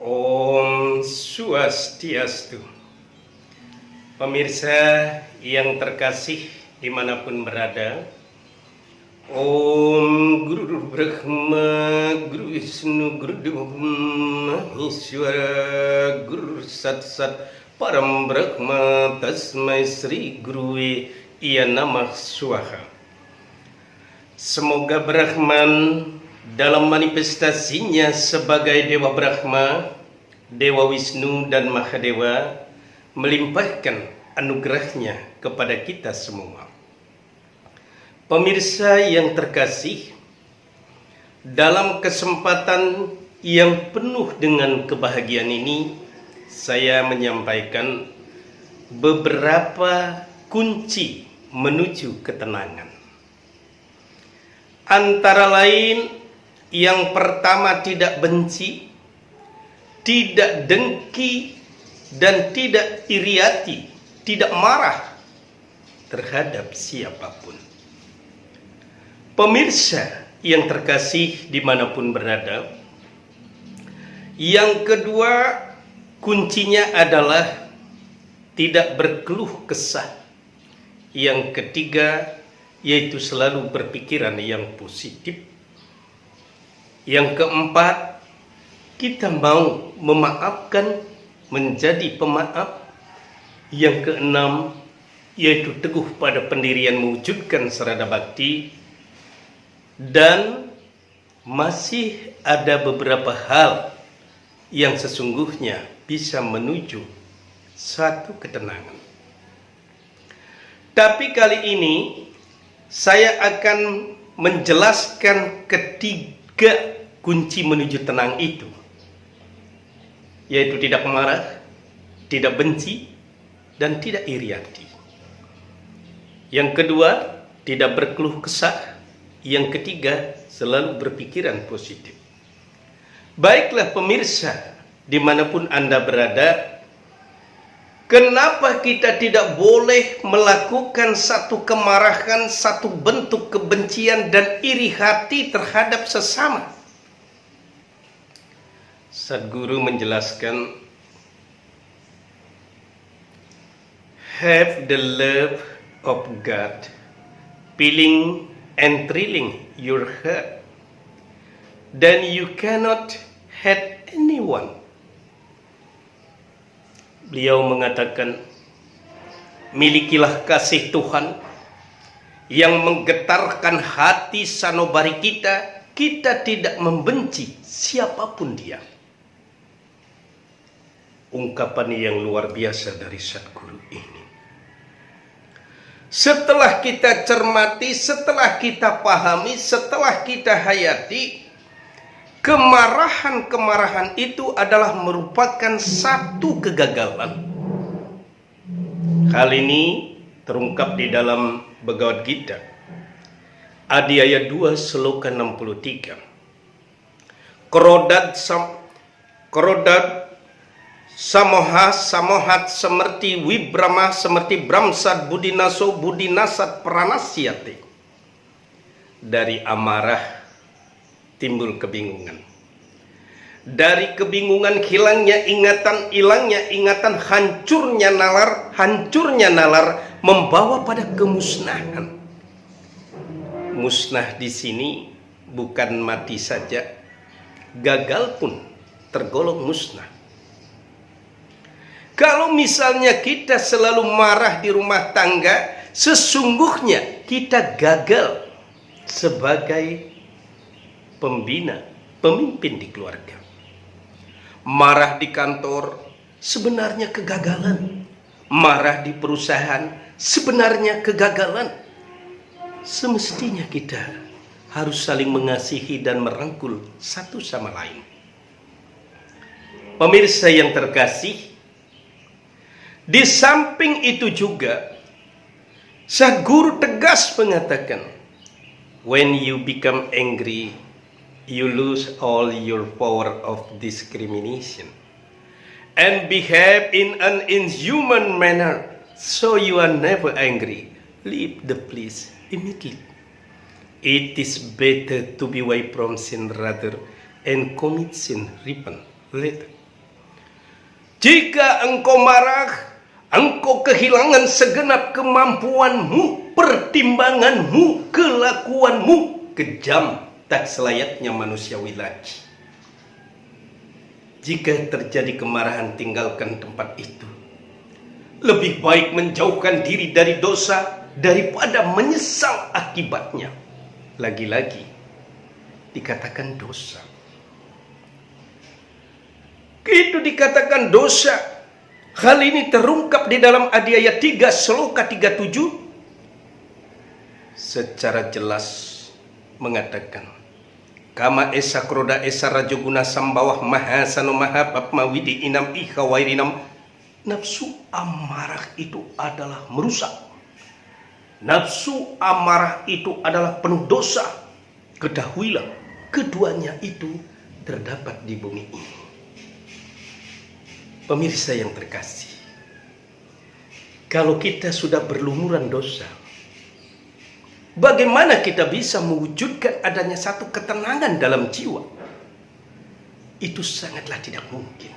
Om Swastiastu. Pemirsa yang terkasih dimanapun berada, Om Guru Brahma, Guru Wisnu, Guru Dewa Maheswara, Guru Sat Sat Param Brahma, Tasmai Sri Gurue Iya Namah Swaha. Semoga Brahman dalam manifestasinya sebagai Dewa Brahma, Dewa Wisnu dan Mahadewa melimpahkan anugerahnya kepada kita semua. Pemirsa yang terkasih, dalam kesempatan yang penuh dengan kebahagiaan ini, saya menyampaikan beberapa kunci menuju ketenangan. Antara lain, yang pertama tidak benci, tidak dengki, dan tidak iriati, tidak marah terhadap siapapun. Pemirsa yang terkasih dimanapun berada, yang kedua kuncinya adalah tidak berkeluh kesah. Yang ketiga yaitu selalu berpikiran yang positif. Yang keempat, kita mau memaafkan, menjadi pemaaf. Yang keenam, yaitu teguh pada pendirian mewujudkan sarana bakti. Dan masih ada beberapa hal yang sesungguhnya bisa menuju satu ketenangan. Tapi kali ini saya akan menjelaskan ketiga kunci menuju tenang itu, yaitu tidak marah, tidak benci, dan tidak iriati. Yang kedua, tidak berkeluh kesah. Yang ketiga, selalu berpikiran positif. Baiklah pemirsa, dimanapun Anda berada, kenapa kita tidak boleh melakukan satu kemarahan, satu bentuk kebencian dan iri hati terhadap sesama? Sadguru menjelaskan, have the love of God feeling and thrilling your heart, then you cannot hate anyone. Beliau mengatakan, milikilah kasih Tuhan yang menggetarkan hati sanubari kita. Kita tidak membenci siapapun dia. Ungkapan yang luar biasa dari Sadguru ini. Setelah kita cermati, setelah kita pahami, setelah kita hayati, kemarahan-kemarahan itu adalah merupakan satu kegagalan. Hal ini terungkap di dalam Bhagavad Gita, Adhyaya 2 Sloka 63. Krodat samohat semerti wibrama semerti bramsad budinasat pranasiate. Dari amarah timbul kebingungan. Dari kebingungan hilangnya ingatan, hancurnya nalar membawa pada kemusnahan. Musnah di sini bukan mati saja, gagal pun tergolong musnah. Kalau misalnya kita selalu marah di rumah tangga, sesungguhnya kita gagal sebagai pembina, pemimpin di keluarga. Marah di kantor, sebenarnya kegagalan. Marah di perusahaan, sebenarnya kegagalan. Semestinya kita harus saling mengasihi dan merangkul satu sama lain. Pemirsa yang terkasih, di samping itu juga Sadguru tegas mengatakan, when you become angry, you lose all your power of discrimination. and behave in an inhuman manner, so you are never angry, leave the place immediately. It is better to be away from sin rather and commit sin repent later. Jika engkau marah, engkau kehilangan segenap kemampuanmu, pertimbanganmu, kelakuanmu, kejam, tak selayaknya manusiawi lagi. Jika terjadi kemarahan, tinggalkan tempat itu. Lebih baik menjauhkan diri dari dosa daripada menyesal akibatnya. Lagi-lagi dikatakan dosa. Itu dikatakan dosa. Hal ini terungkap di dalam Adiaya 3 Sloka 37 secara jelas mengatakan, kama esa kroda esa rajoguna sambawah mahasano mahapap mawidi inam iha wairinam. Nafsu amarah itu adalah merusak. Nafsu amarah itu adalah penuh dosa. Ketahuilah, keduanya itu terdapat di bumi ini. Pemirsa yang terkasih, kalau kita sudah berlumuran dosa, bagaimana kita bisa mewujudkan adanya satu ketenangan dalam jiwa? Itu sangatlah tidak mungkin.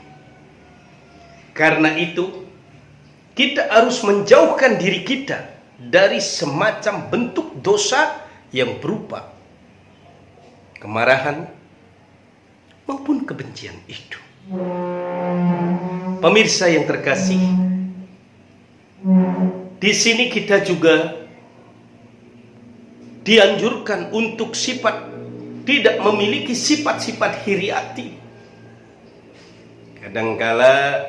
Karena itu, kita harus menjauhkan diri kita dari semacam bentuk dosa yang berupa kemarahan maupun kebencian itu. Pemirsa yang terkasih, di sini kita juga dianjurkan untuk tidak memiliki sifat-sifat hiriati. Kadangkala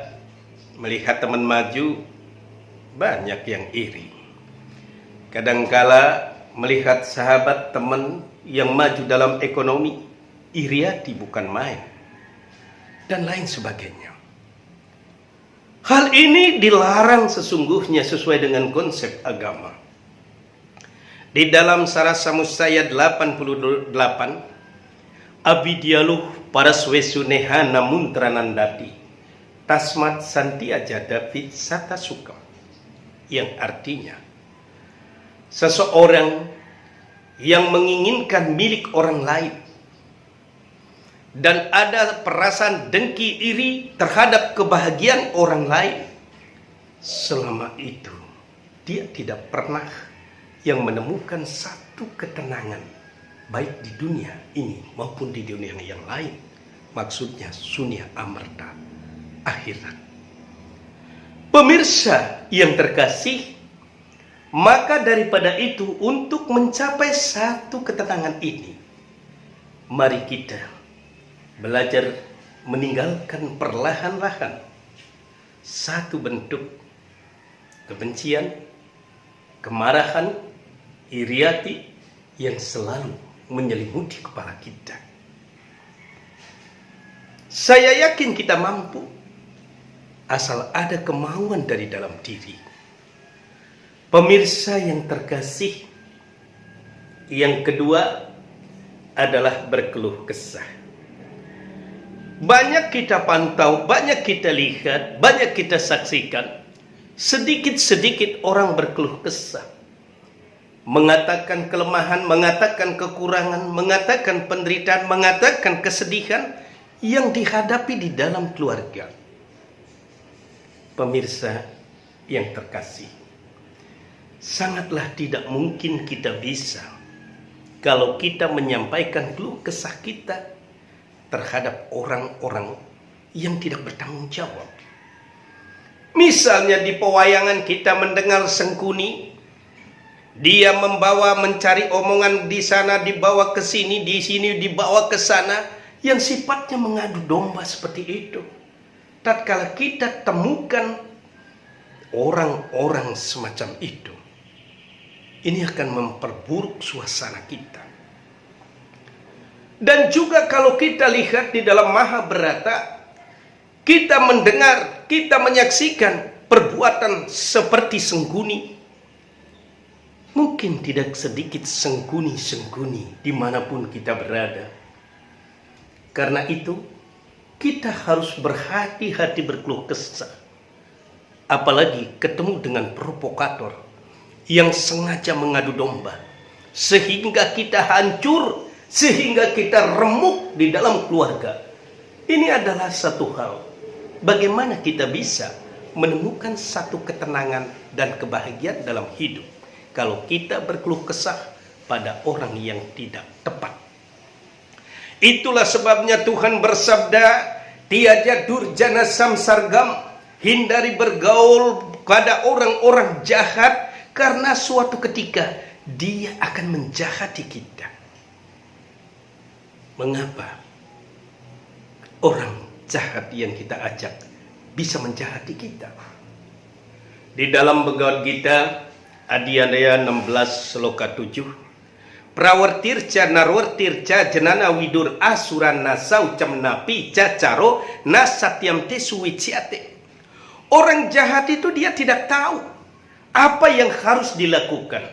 melihat teman maju, banyak yang iri. Kadangkala melihat sahabat teman yang maju dalam ekonomi, iriati bukan main, dan lain sebagainya. Hal ini dilarang sesungguhnya sesuai dengan konsep agama. Di dalam Sarasa Musaya 88, Abidialuh paraswesunehana muntranandati tasmat santiaja David sata suka, yang artinya seseorang yang menginginkan milik orang lain dan ada perasaan dengki iri terhadap kebahagiaan orang lain, selama itu dia tidak pernah yang menemukan satu ketenangan, baik di dunia ini maupun di dunia yang lain. Maksudnya sunya amarta akhirat. Pemirsa yang terkasih, maka daripada itu, untuk mencapai satu ketenangan ini, mari kita belajar meninggalkan perlahan-lahan satu bentuk kebencian, kemarahan, iriati yang selalu menyelimuti kepala kita. Saya yakin kita mampu, asal ada kemauan dari dalam diri. Pemirsa yang terkasih, yang kedua adalah berkeluh kesah. Banyak kita pantau, banyak kita lihat, banyak kita saksikan, sedikit-sedikit orang berkeluh kesah, mengatakan kelemahan, mengatakan kekurangan, mengatakan penderitaan, mengatakan kesedihan yang dihadapi di dalam keluarga. Pemirsa yang terkasih, sangatlah tidak mungkin kita bisa kalau kita menyampaikan keluh kesah kita terhadap orang-orang yang tidak bertanggung jawab. Misalnya di pewayangan kita mendengar Sengkuni, dia mencari omongan di sana, dibawa ke sini, di sini dibawa ke sana, yang sifatnya mengadu domba seperti itu. Tatkala kita temukan orang-orang semacam itu, ini akan memperburuk suasana kita. Dan juga kalau kita lihat di dalam Mahabharata, kita mendengar, kita menyaksikan perbuatan seperti Sengkuni. Mungkin tidak sedikit Sengkuni dimanapun kita berada. Karena itu, kita harus berhati-hati berkeluh kesah. Apalagi ketemu dengan provokator yang sengaja mengadu domba, sehingga kita hancur, sehingga kita remuk di dalam keluarga. Ini adalah satu hal. Bagaimana kita bisa menemukan satu ketenangan dan kebahagiaan dalam hidup kalau kita berkeluh kesah pada orang yang tidak tepat. Itulah sebabnya Tuhan bersabda, tiada durjana samsargam, hindari bergaul pada orang-orang jahat, karena suatu ketika dia akan menjahati kita. Mengapa orang jahat yang kita ajak bisa menjahati kita? Di dalam Bhagavad Gita Adhyaya 16 sloka 7, prawartirca narwartirca janana widur asuran nasaucam napi cacaro nasatyam te suwiciate. Orang jahat itu dia tidak tahu apa yang harus dilakukan,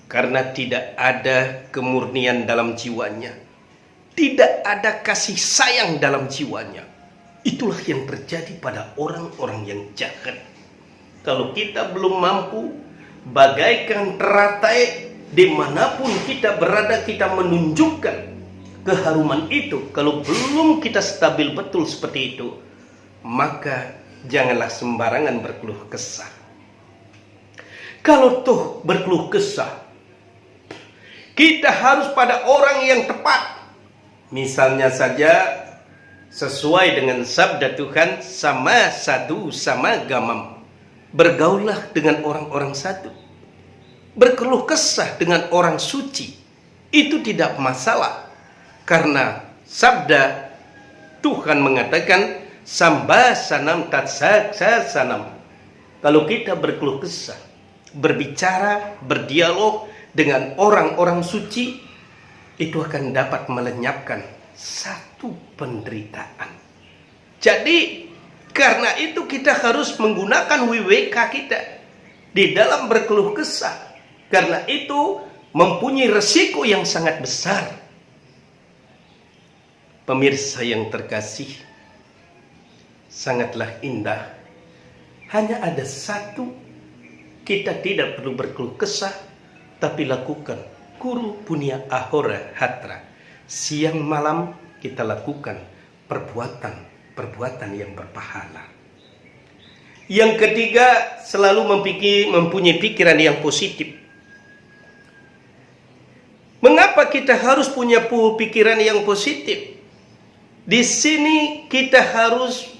karena tidak ada kemurnian dalam jiwanya, tidak ada kasih sayang dalam jiwanya. Itulah yang terjadi pada orang-orang yang jahat. Kalau kita belum mampu, bagaikan teratai, dimanapun kita berada, kita menunjukkan keharuman itu. Kalau belum kita stabil betul seperti itu, maka janganlah sembarangan berkeluh kesah. Kalau toh berkeluh kesah, kita harus pada orang yang tepat. Misalnya saja sesuai dengan sabda Tuhan, sama sadu sama gamam. Bergaullah dengan orang-orang satu. Berkeluh kesah dengan orang suci, itu tidak masalah. Karena sabda Tuhan mengatakan, samba sanam tatsaksa sanam. Kalau kita berkeluh kesah, berbicara, berdialog dengan orang-orang suci, itu akan dapat melenyapkan satu penderitaan. Jadi karena itu kita harus menggunakan WWK kita di dalam berkeluh kesah. Karena itu mempunyai resiko yang sangat besar. Pemirsa yang terkasih, sangatlah indah. Hanya ada satu, kita tidak perlu berkeluh kesah, tapi lakukan Kuru Punya Ahora Hatra. Siang malam kita lakukan perbuatan yang berpahala. Yang ketiga, selalu mempunyai pikiran yang positif. Mengapa kita harus punya pikiran yang positif? Di sini kita harus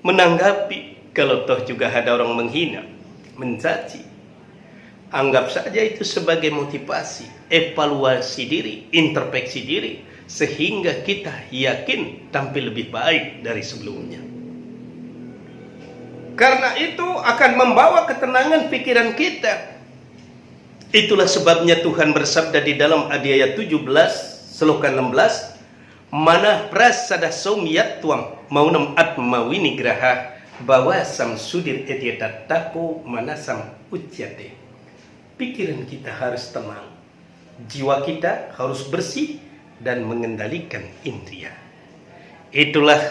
menanggapi kalau toh juga ada orang menghina, mencaci. Anggap saja itu sebagai motivasi, evaluasi diri, introspeksi diri, sehingga kita yakin tampil lebih baik dari sebelumnya. Karena itu akan membawa ketenangan pikiran kita. Itulah sebabnya Tuhan bersabda di dalam Adhyaya 17 sloka 16, mana prasada somyatwam maunam atma winigraha bawasam sudir etyata tapo manasam ucyate. Pikiran kita harus tenang, jiwa kita harus bersih dan mengendalikan indria. Itulah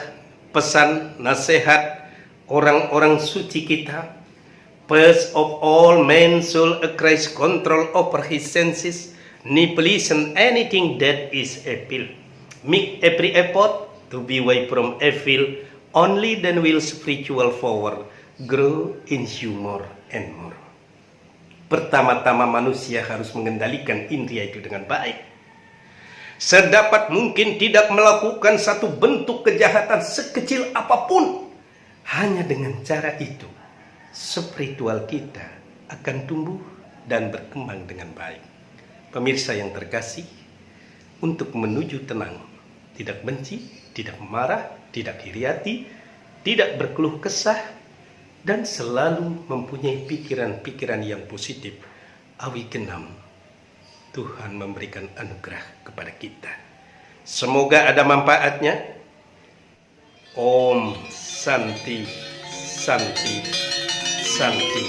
pesan nasihat orang-orang suci kita. First of all, man should acquire control over his senses, nihilation anything that is evil. Make every effort to be away from evil, only then will spiritual power grow in you more and more. Pertama-tama manusia harus mengendalikan indria itu dengan baik. Sedapat mungkin tidak melakukan satu bentuk kejahatan sekecil apapun. Hanya dengan cara itu, spiritual kita akan tumbuh dan berkembang dengan baik. Pemirsa yang terkasih, untuk menuju tenang, tidak benci, tidak marah, tidak iri hati, tidak berkeluh kesah, dan selalu mempunyai pikiran-pikiran yang positif, awi genam Tuhan memberikan anugerah kepada kita. Semoga ada manfaatnya. Om Santi Santi Santi.